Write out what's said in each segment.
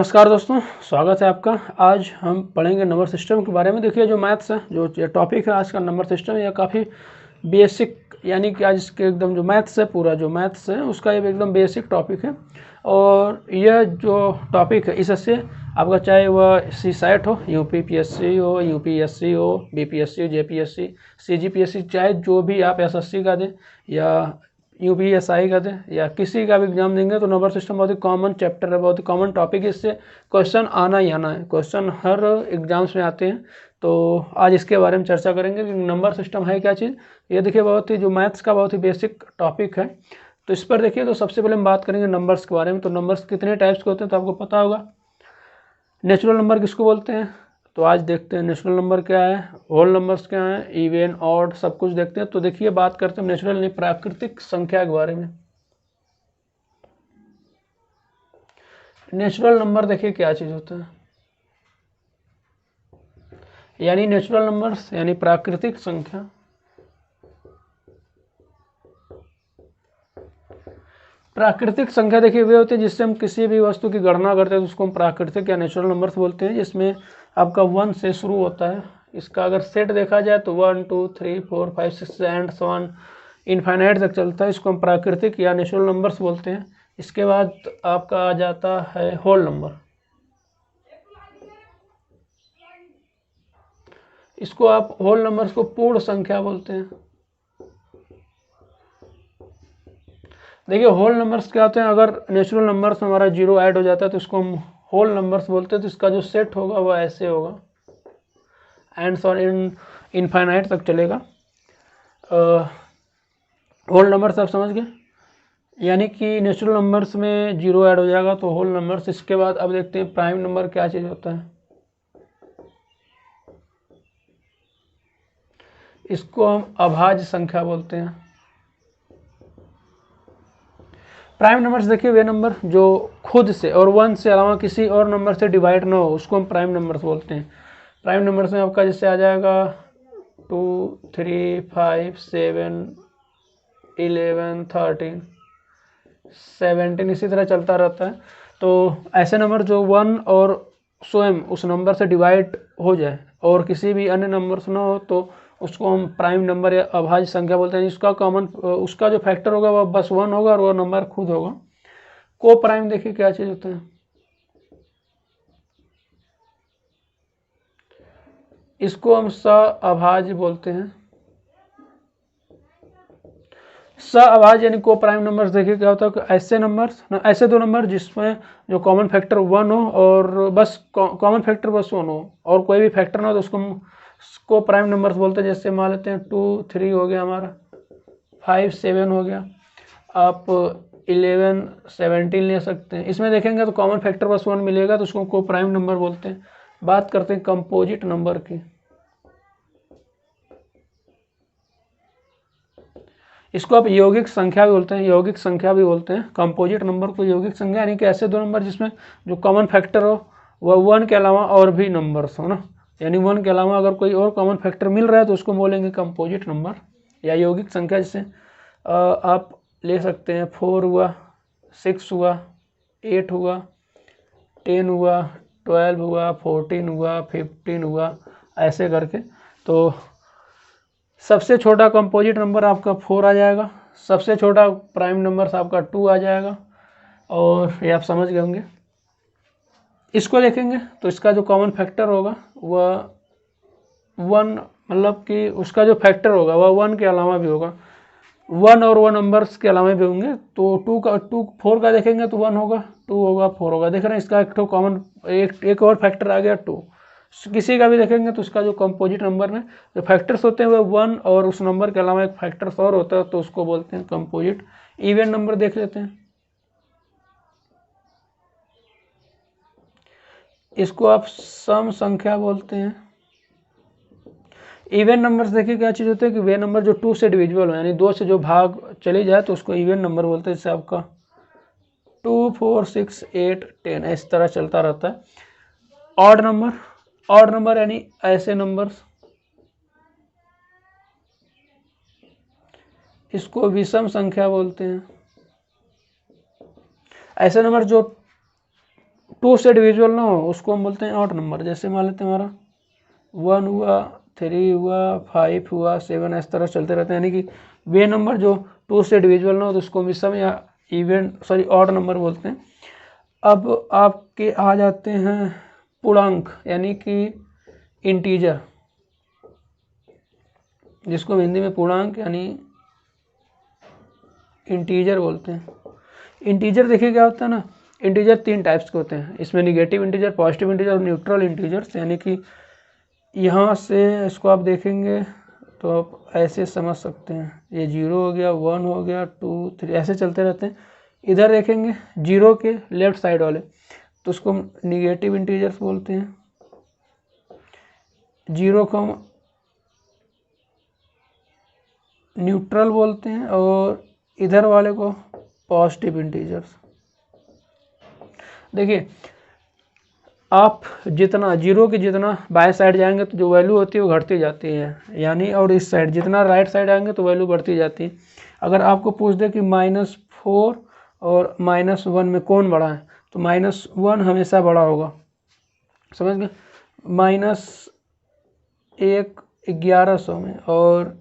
नमस्कार दोस्तों, स्वागत है आपका। आज हम पढ़ेंगे नंबर सिस्टम के बारे में। देखिए, जो मैथ्स है, जो टॉपिक है आज का नंबर सिस्टम, यह काफ़ी बेसिक, यानी कि आज इसके एकदम जो मैथ्स है, पूरा जो मैथ्स है उसका ये एकदम बेसिक टॉपिक है। और यह जो टॉपिक है इससे आपका चाहे वह CSAT हो, UPPSC हो, UPSC हो, BPSC हो, JPSC, CGPSC, चाहे जो भी आप SSC का दें या UPSI का दें या किसी का भी एग्जाम देंगे, तो नंबर सिस्टम बहुत ही कॉमन चैप्टर है, बहुत ही कॉमन टॉपिक है। इससे क्वेश्चन आना ही आना है, क्वेश्चन हर एग्जाम्स में आते हैं। तो आज इसके बारे में चर्चा करेंगे कि नंबर सिस्टम है क्या चीज़। ये देखिए, बहुत ही जो मैथ्स का बहुत ही बेसिक टॉपिक है। तो इस पर देखिए, तो सबसे पहले हम बात करेंगे नंबर्स के बारे में। तो नंबर्स कितने टाइप्स के होते हैं तो आपको पता होगा। नेचुरल नंबर किसको बोलते हैं, तो आज देखते हैं नेचुरल नंबर क्या है, होल नंबर्स क्या हैं, इवन ऑड, सब कुछ देखते हैं। तो देखिए, बात करते हैं नेचुरल यानी प्राकृतिक संख्या के बारे में। नेचुरल नंबर देखिए क्या चीज़ होता है, यानी नेचुरल नंबर्स यानी प्राकृतिक संख्या। प्राकृतिक संख्या देखिए वे होते हैं जिससे हम किसी भी वस्तु की गणना करते हैं, तो उसको हम प्राकृतिक या नेचुरल नंबर्स बोलते हैं। जिसमें आपका 1 से शुरू होता है। इसका अगर सेट देखा जाए तो 1 2 3 4 5 6 एंड सो ऑन इनफाइनाइट तक चलता है। इसको हम प्राकृतिक या नेचुरल नंबर्स बोलते हैं। इसके बाद आपका आ जाता है होल नंबर। इसको आप होल नंबर्स को पूर्ण संख्या बोलते हैं। देखिए, होल नंबर्स क्या होते हैं, अगर नेचुरल नंबर्स में हमारा 0 ऐड हो जाता है तो इसको हम होल नंबर्स बोलते हैं। तो इसका जो सेट होगा वह ऐसे होगा, एंड सो इन इनफाइनाइट तक चलेगा। होल नंबर्स आप समझ गए, यानी कि नेचुरल नंबर्स में 0 ऐड हो जाएगा तो होल नंबर्स। इसके बाद अब देखते हैं प्राइम नंबर क्या चीज़ होता है। इसको हम अभाज्य संख्या बोलते हैं। प्राइम नंबर्स देखिए वे नंबर जो खुद से और 1 से अलावा किसी और नंबर से डिवाइड ना हो, उसको हम प्राइम नंबर्स बोलते हैं। प्राइम नंबर्स में आपका जैसे आ जाएगा 2 3 5 7 11 13 17, इसी तरह चलता रहता है। तो ऐसे नंबर जो 1 और स्वयं उस नंबर से डिवाइड हो जाए और किसी भी अन्य नंबर से ना हो, तो उसको हम प्राइम नंबर या अभाज्य संख्या बोलते हैं। उसका जो फैक्टर होगा वह बस 1 होगा और वह नंबर खुद होगा। को प्राइम देखिए क्या चीज़ होता है। इसको हम अभाज्य बोलते हैं। अभाज्य यानी को प्राइम नंबर्स देखिए क्या होता है, ऐसे दो नंबर जिसमें जो कॉमन फैक्टर 1 हो और बस कॉमन फैक्टर बस 1 हो और कोई भी फैक्टर ना हो, तो उसको हम को प्राइम नंबर्स बोलते हैं। जैसे मान लेते हैं 2 3 हो गया हमारा, 5 7 हो गया, आप 11 17 ले सकते हैं। इसमें देखेंगे तो कॉमन फैक्टर बस 1 मिलेगा, तो उसको को प्राइम नंबर बोलते हैं। बात करते हैं कंपोजिट नंबर की। इसको आप यौगिक संख्या भी बोलते हैं, यौगिक संख्या भी बोलते हैं। कंपोजिट नंबर को यौगिक संख्या, यानी कि ऐसे दो नंबर जिसमें जो कॉमन फैक्टर हो वह 1 के अलावा और भी नंबर्स हो ना, यानी 1 के अलावा अगर कोई और कॉमन फैक्टर मिल रहा है तो उसको बोलेंगे कंपोजिट नंबर या यौगिक संख्या। जैसे आप ले सकते हैं 4 हुआ, 6 हुआ, 8 हुआ, 10 हुआ, 12 हुआ, 14 हुआ, 15 हुआ, ऐसे करके। तो सबसे छोटा कंपोजिट नंबर आपका 4 आ जाएगा, सबसे छोटा प्राइम नंबर आपका 2 आ जाएगा, और ये आप समझ गए होंगे। इसको देखेंगे तो इसका जो कॉमन फैक्टर होगा वह 1, मतलब कि उसका जो फैक्टर होगा वह 1 के अलावा भी होगा, 1 और 1 नंबर्स के अलावा भी होंगे। तो 4 का देखेंगे तो 1 होगा, 2 होगा, 4 होगा। देख रहे हैं, इसका एक तो कॉमन एक और फैक्टर आ गया 2। किसी का भी देखेंगे तो उसका जो कंपोजिट नंबर में जो फैक्टर्स होते हैं वह 1 और उस नंबर के अलावा एक फैक्टर्स और होता है, तो उसको बोलते हैं कंपोजिट। इवन नंबर देख लेते हैं, इसको आप सम संख्या बोलते हैं। इवन नंबर्स देखिए क्या चीज़ होती है कि वे नंबर जो 2 से डिविजिबल हो, यानी 2 से जो भाग चले जाए तो उसको इवन नंबर बोलते हैं। जैसे आपका 2 4 6 8 10 इस तरह चलता रहता है। ऑड नंबर यानी ऐसे नंबर्स, इसको विषम संख्या बोलते हैं। ऐसे नंबर जो 2 से डिविजिबल ना हो उसको हम बोलते हैं ऑड नंबर। जैसे मान लेते हैं हमारा 1 हुआ, 3 हुआ, 5 हुआ, 7, इस तरह चलते रहते हैं, यानी कि वे नंबर जो 2 से डिविजिबल ना हो तो उसको विषम या ऑड नंबर बोलते हैं। अब आपके आ जाते हैं पूर्णांक यानी कि इंटीजर, जिसको हिंदी में पूर्णांक यानी इंटीजर बोलते हैं। इंटीजर देखिए क्या होता है ना, इंटीजर 3 टाइप्स के होते हैं, इसमें निगेटिव इंटीजर, पॉजिटिव इंटीजर और न्यूट्रल इंटीजर्स। यानी कि यहाँ से इसको आप देखेंगे तो आप ऐसे समझ सकते हैं, ये 0 हो गया, 1 हो गया, 2, 3 ऐसे चलते रहते हैं। इधर देखेंगे 0 के लेफ्ट साइड वाले तो उसको हम निगेटिव इंटीजर्स बोलते हैं, 0 को हम न्यूट्रल बोलते हैं और इधर वाले को पॉजिटिव इंटीजर्स। देखिए आप जितना 0 के जितना बाएं साइड जाएंगे तो जो वैल्यू होती है वो घटती जाती है, यानी और इस साइड जितना राइट साइड आएंगे तो वैल्यू बढ़ती जाती है। अगर आपको पूछ दे कि -4 और -1 में कौन बड़ा है तो -1 हमेशा बड़ा होगा, समझ गए। -1 1100 में और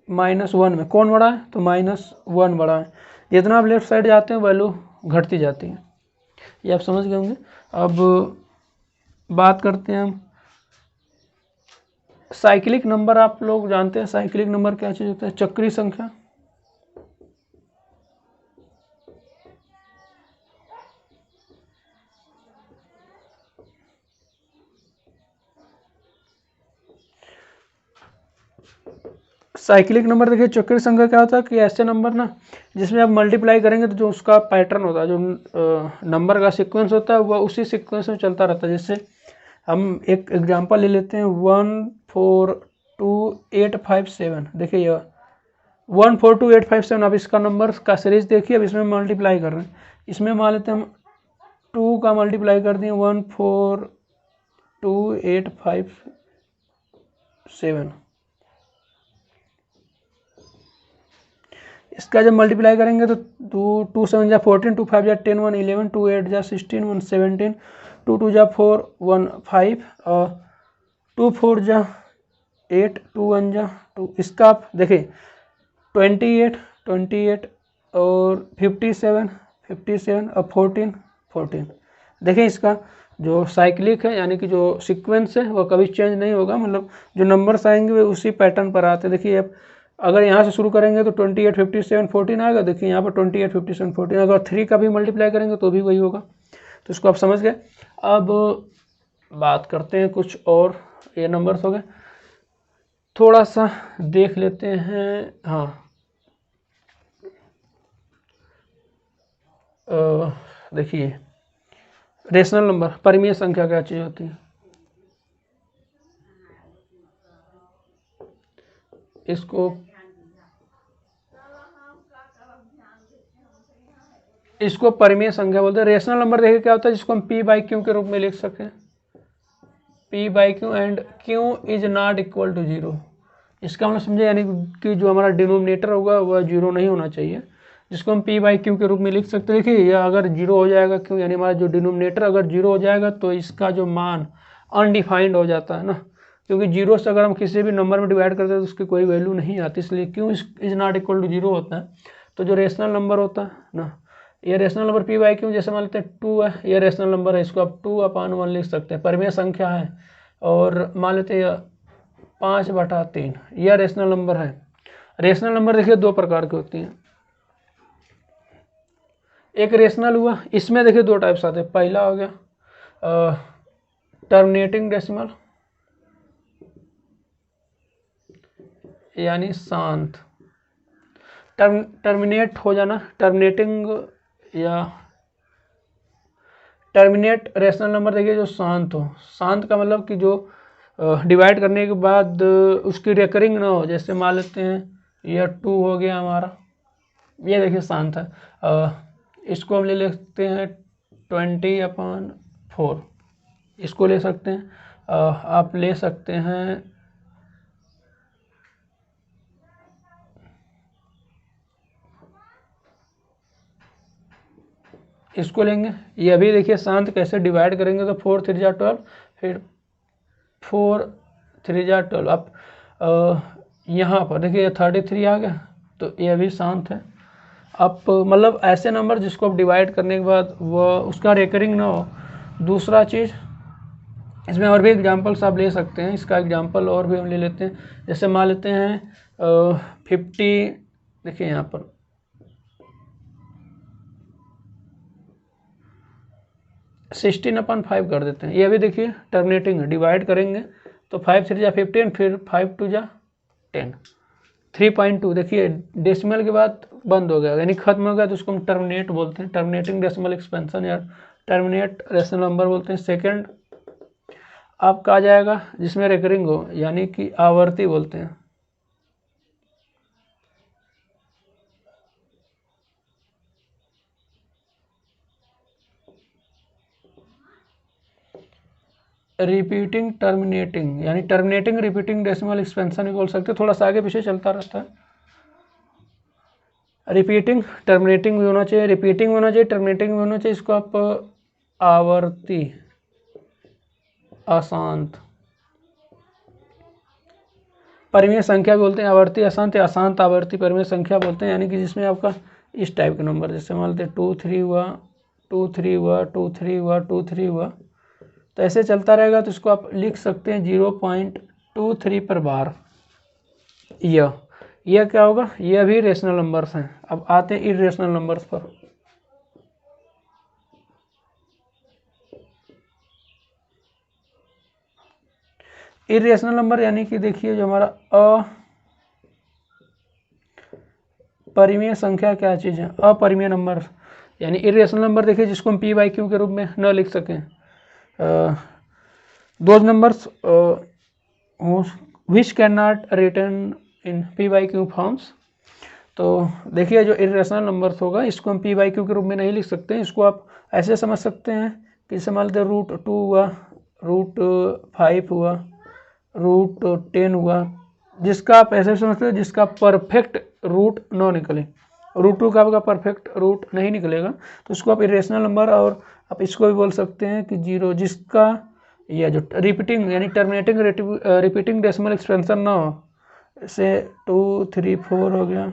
-1 में कौन बड़ा है तो -1 बड़ा है। जितना आप लेफ्ट साइड जाते हैं वैल्यू घटती जाती है, ये आप समझ गए होंगे। अब बात करते हैं हम साइक्लिक नंबर। आप लोग जानते हैं साइक्लिक नंबर क्या चीज़ होता है, चक्रीय संख्या। साइक्लिक नंबर देखिए चक्रीय संख्या क्या होता है कि ऐसे नंबर ना जिसमें आप मल्टीप्लाई करेंगे तो जो उसका पैटर्न होता है, जो नंबर का सीक्वेंस होता है वह उसी सीक्वेंस में चलता रहता है। जैसे हम एक एग्जांपल ले लेते हैं 142857। देखिए ये 142857, अब इसका नंबर का सीरीज देखिए, अब इसमें मल्टीप्लाई कर रहे हैं, इसमें मान लेते हैं हम 2 का मल्टीप्लाई कर दिए 142857, इसका जब मल्टीप्लाई करेंगे तो 2 7 जा 14, 2 5 जा 10, 1 11, 2 8 जा 16, 1 17, 2 2 जा 4, 1 5 और 2 4 जा 8, 2 1 जा 2। इसका आप देखिए 28 28 और 57 57 और 14 14। देखिए इसका जो साइक्लिक है यानी कि जो सीक्वेंस है वो कभी चेंज नहीं होगा, मतलब जो नंबर्स आएंगे वे उसी पैटर्न पर आते हैं। देखिए अब अगर यहाँ से शुरू करेंगे तो 28 57 14 आएगा, देखिए यहाँ पर 28 57 14, अगर 3 का भी मल्टीप्लाई करेंगे तो भी वही होगा। तो इसको आप समझ गए। अब बात करते हैं कुछ और, ये नंबर्स हो गए, थोड़ा सा देख लेते हैं। हाँ देखिए रेशनल नंबर, परिमेय संख्या क्या चीज़ होती है, इसको परिमेय संख्या बोलते हैं। रेशनल नंबर देखिए क्या होता है, जिसको हम p/q के रूप में लिख सकते हैं, p/q and q is not equal to 0। इसका मतलब समझे, यानी कि जो हमारा डिनोमिनेटर होगा वह 0 नहीं होना चाहिए, जिसको हम p/q के रूप में लिख सकते हैं। देखिए या अगर 0 हो जाएगा क्यों, यानी हमारा जो डिनोमिनेटर अगर 0 हो जाएगा तो इसका जो मान अनडिफाइंड हो जाता है ना, क्योंकि 0 से अगर हम किसी भी नंबर में डिवाइड करते हैं तो उसकी कोई वैल्यू नहीं आती, इसलिए क्यों इज नॉट इक्वल टू 0 होता है। तो जो रेशनल नंबर होता है ना, ये रेशनल नंबर p/q, जैसे मान लेते हैं 2 है, ये रेशनल नंबर है, इसको आप 2/1 लिख सकते हैं, परिमेय संख्या है। और मान लेते हैं 5/3, यह रेशनल नंबर है। रेशनल नंबर देखिए 2 प्रकार की होती हैं, एक रेशनल हुआ, इसमें देखिए 2 टाइप्स आते हैं। पहला हो गया टर्मिनेटिंग डेसिमल यानी शांत, टर्मिनेट हो जाना, टर्मिनेटिंग या टर्मिनेट रेशनल नंबर देखिए जो शांत हो। शांत का मतलब कि जो डिवाइड करने के बाद उसकी रेकरिंग ना हो, जैसे मान लेते हैं यह 2 हो गया हमारा, ये देखिए शांत है। इसको हम ले लेते हैं 20/4, इसको ले सकते हैं। आप ले सकते हैं 20 इसको लेंगे, ये अभी देखिए शांत कैसे डिवाइड करेंगे, तो 4 3 जा 12, फिर 4 3 जा 12। अब यहाँ पर देखिए 33 आ गया, तो ये अभी शांत है। अब मतलब ऐसे नंबर जिसको आप डिवाइड करने के बाद वह उसका रेकरिंग ना हो। दूसरा चीज़, इसमें और भी एग्जांपल्स आप ले सकते हैं, इसका एग्जांपल और भी हम ले लेते हैं। जैसे मान लेते हैं 50, देखिए यहाँ पर 16/5 कर देते हैं। ये भी देखिए टर्मिनेटिंग डिवाइड करेंगे तो 5 3 जा 15, फिर 5 2 जा 10, 3.2। देखिए डेसिमल के बाद बंद हो गया, यानी खत्म हो गया, तो उसको हम टर्मिनेट बोलते हैं, टर्मिनेटिंग डेसिमल एक्सपेंशन या टर्मिनेट रेशनल नंबर बोलते हैं। सेकंड आपका आ जाएगा जिसमें रेकरिंग हो, यानी कि आवर्ती बोलते हैं। रिपीटिंग टर्मिनेटिंग, यानी टर्मिनेटिंग रिपीटिंग डेसिमल एक्सपेंशन भी बोल सकते हैं, थोड़ा सा आगे पीछे चलता रहता है। रिपीटिंग टर्मिनेटिंग भी होना चाहिए, रिपीटिंग भी होना चाहिए, टर्मिनेटिंग भी होना चाहिए। इसको आप आवर्ती, अशांत, परिमेय संख्या बोलते हैं। आवर्ती अशांत या अशांत आवर्ती परिमेय संख्या बोलते हैं, यानी कि जिसमें आपका इस टाइप के नंबर, जैसे मान लेते हैं 2 3 हुआ, 2 3 हुआ, 2 3 हुआ, 2 3 हुआ, तो ऐसे चलता रहेगा। तो इसको आप लिख सकते हैं 0.23 पर बार। यह क्या होगा, यह भी रेशनल नंबर्स हैं। अब आते हैं इरेशनल नंबर्स पर। इरेशनल नंबर यानी कि देखिए जो हमारा अपरिमेय संख्या क्या चीज़ है, अपरिमेय नंबर, यानी इरेशनल नंबर देखिए जिसको हम पी बाई क्यू के रूप में न लिख सकें। Those numbers which can not return in P by Q forms. तो देखिए जो इरेशनल नंबर्स होगा इसको हम पी बाई क्यू के रूप में नहीं लिख सकते हैं। इसको आप ऐसे समझ सकते हैं कि जैसे मान लेते हैं √2 हुआ, √5 हुआ, √10 हुआ, जिसका आप ऐसे समझते हैं जिसका परफेक्ट रूट न निकले। √2 का आपका परफेक्ट रूट नहीं निकलेगा, तो इसको आप इरेशनल नंबर, और आप इसको भी बोल सकते हैं कि 0, जिसका यह जो रिपीटिंग यानी टर्मिनेटिंग रिपीटिंग डेसिमल एक्सपेंशन ना हो, जैसे 2 3 4 हो गया,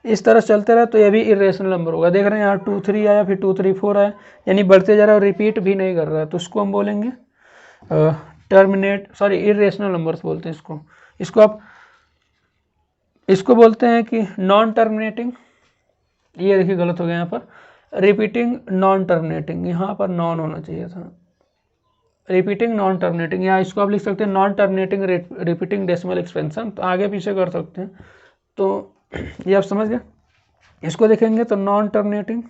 इस तरह चलते रहे तो यह भी इरेशनल नंबर होगा। देख रहे हैं यहाँ 2 3 आया, फिर 2 3 4 आया, यानी बढ़ते जा रहा है और रिपीट भी नहीं कर रहा है, तो उसको हम बोलेंगे इरेशनल नंबर्स बोलते हैं इसको। इसको आप इसको बोलते हैं कि नॉन टर्मिनेटिंग, ये देखिए गलत हो गया यहाँ पर, रिपीटिंग नॉन टर्मिनेटिंग, यहाँ पर नॉन होना चाहिए था, रिपीटिंग नॉन टर्मिनेटिंग, या इसको आप लिख सकते हैं non terminating repeating decimal expansion, तो आगे पीछे कर सकते हैं। तो ये आप समझ गए। इसको देखेंगे तो non terminating,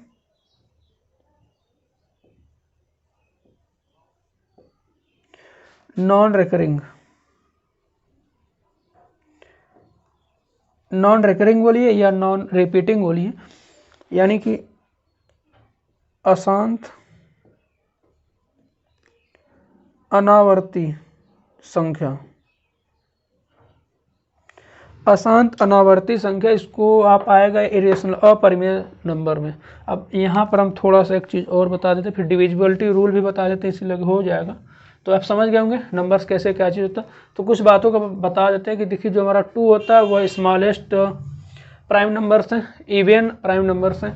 non recurring, non recurring बोलिए या नॉन रिपीटिंग बोलिए, यानी कि अशांत अनावर्ती संख्या, अशांत अनावर्ती संख्या, इसको आप आएगा इरेशनल अपरिमेय नंबर में। अब यहाँ पर हम थोड़ा सा एक चीज़ और बता देते हैं, फिर डिविजिबिलिटी रूल भी बता देते हैं, इसलिए हो जाएगा। तो आप समझ गए होंगे नंबर्स कैसे क्या चीज़ होता है। तो कुछ बातों का बता देते हैं कि देखिए जो हमारा 2 होता है वह स्मॉलेस्ट प्राइम नंबर्स हैं, इवन प्राइम नंबर्स हैं।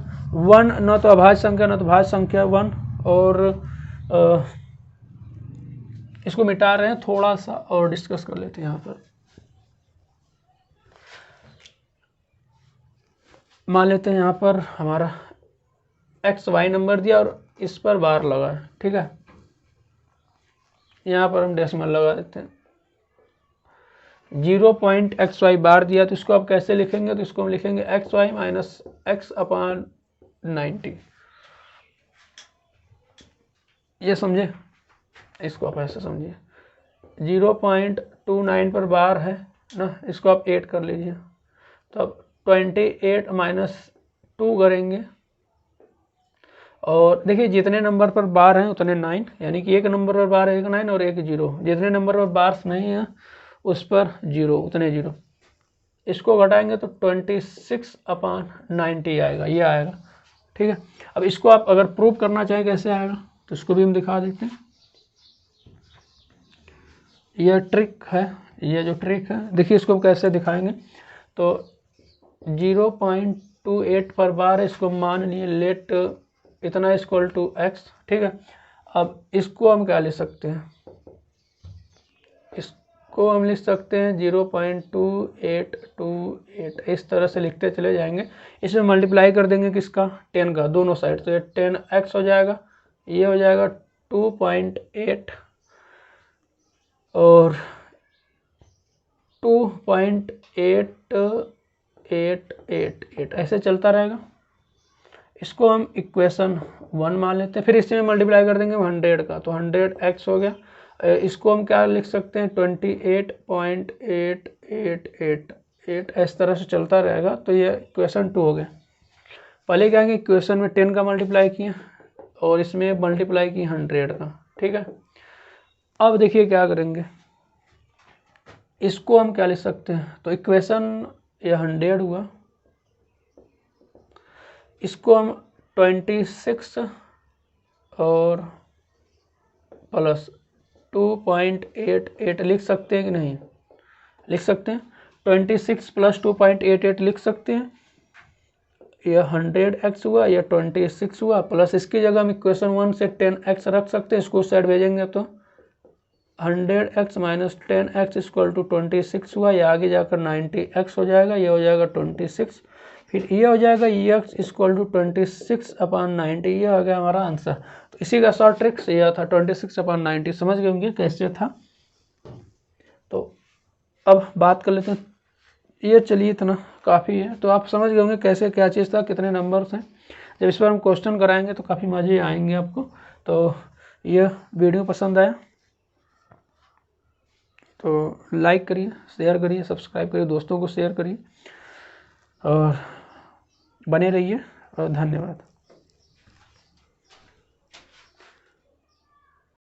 1 न तो अभाज्य संख्या न तो भाज्य संख्या 1, और इसको मिटा रहे हैं, थोड़ा सा और डिस्कस कर लेते हैं यहाँ पर। मान लेते हैं यहाँ पर हमारा XY नंबर दिया और इस पर बार लगा है, ठीक है, यहाँ पर हम डेसिमल लगा देते हैं। 0.xy बार दिया, तो इसको आप कैसे लिखेंगे, तो इसको हम लिखेंगे XY - x/90। ये समझे, इसको आप ऐसे समझिए, 0.29 पर बार है ना, इसको आप 8 कर लीजिए, तो अब 28 - 2 करेंगे, और देखिए जितने नंबर पर बार हैं उतने 9, यानी कि एक नंबर पर बार है 1 9 और 1 0, जितने नंबर पर बार्स नहीं है उस पर 0, उतने 0। इसको घटाएंगे तो 26/90 आएगा, ये आएगा। ठीक है, अब इसको आप अगर प्रूव करना चाहें कैसे आएगा तो इसको भी हम दिखा देते हैं। यह ट्रिक है, ये जो ट्रिक है देखिए इसको हम कैसे दिखाएंगे। तो 0.28 पर बार इसको मान लिए लेट इतना इक्वल टू एक्स। ठीक है, अब इसको हम क्या ले सकते हैं, इसको हम लिख सकते हैं 0.2828, इस तरह से लिखते चले जाएंगे। इसमें मल्टीप्लाई कर देंगे किसका, 10 का, दोनों साइड, तो ये 10x हो जाएगा, ये हो जाएगा 2.8 और 2.8888 ऐसे चलता रहेगा। इसको हम इक्वेशन 1 मान लेते हैं, फिर इसमें मल्टीप्लाई कर देंगे 100 का, तो 100x हो गया। इसको हम क्या लिख सकते हैं 28.8888, इस तरह से चलता रहेगा। तो ये इक्वेशन 2 हो गया। पहले क्या है कि इक्वेशन में 10 का मल्टीप्लाई किया और इसमें मल्टीप्लाई की 100 का। ठीक है, अब देखिए क्या करेंगे, इसको हम क्या लिख सकते हैं, तो इक्वेशन ये 100 हुआ, इसको हम 26 और प्लस 2.88 लिख सकते हैं कि नहीं, लिख सकते हैं। 26 प्लस 2.88 लिख सकते हैं। यह 100x हुआ, यह 26 हुआ, प्लस इसकी जगह हम इक्वेशन 1 से 10x रख सकते हैं, इसको साइड भेजेंगे तो 100x minus 10x equal to 26 हुआ, यह आगे जाकर 90x हो जाएगा, यह हो जाएगा 26, फिर ये हो जाएगा x इक्वल टू 26/90, ये हो गया हमारा आंसर। तो इसी का शॉर्ट ट्रिक यह था 26/90। समझ गए होंगे कैसे था। तो अब बात कर लेते हैं, ये चलिए इतना काफ़ी है। तो आप समझ गए होंगे कैसे क्या चीज़ था, कितने नंबर्स हैं। जब इस पर हम क्वेश्चन कराएंगे तो काफ़ी मज़े आएंगे आपको। तो यह वीडियो पसंद आया तो लाइक करिए, शेयर करिए, सब्सक्राइब करिए, दोस्तों को शेयर करिए और बने रहिए और धन्यवाद।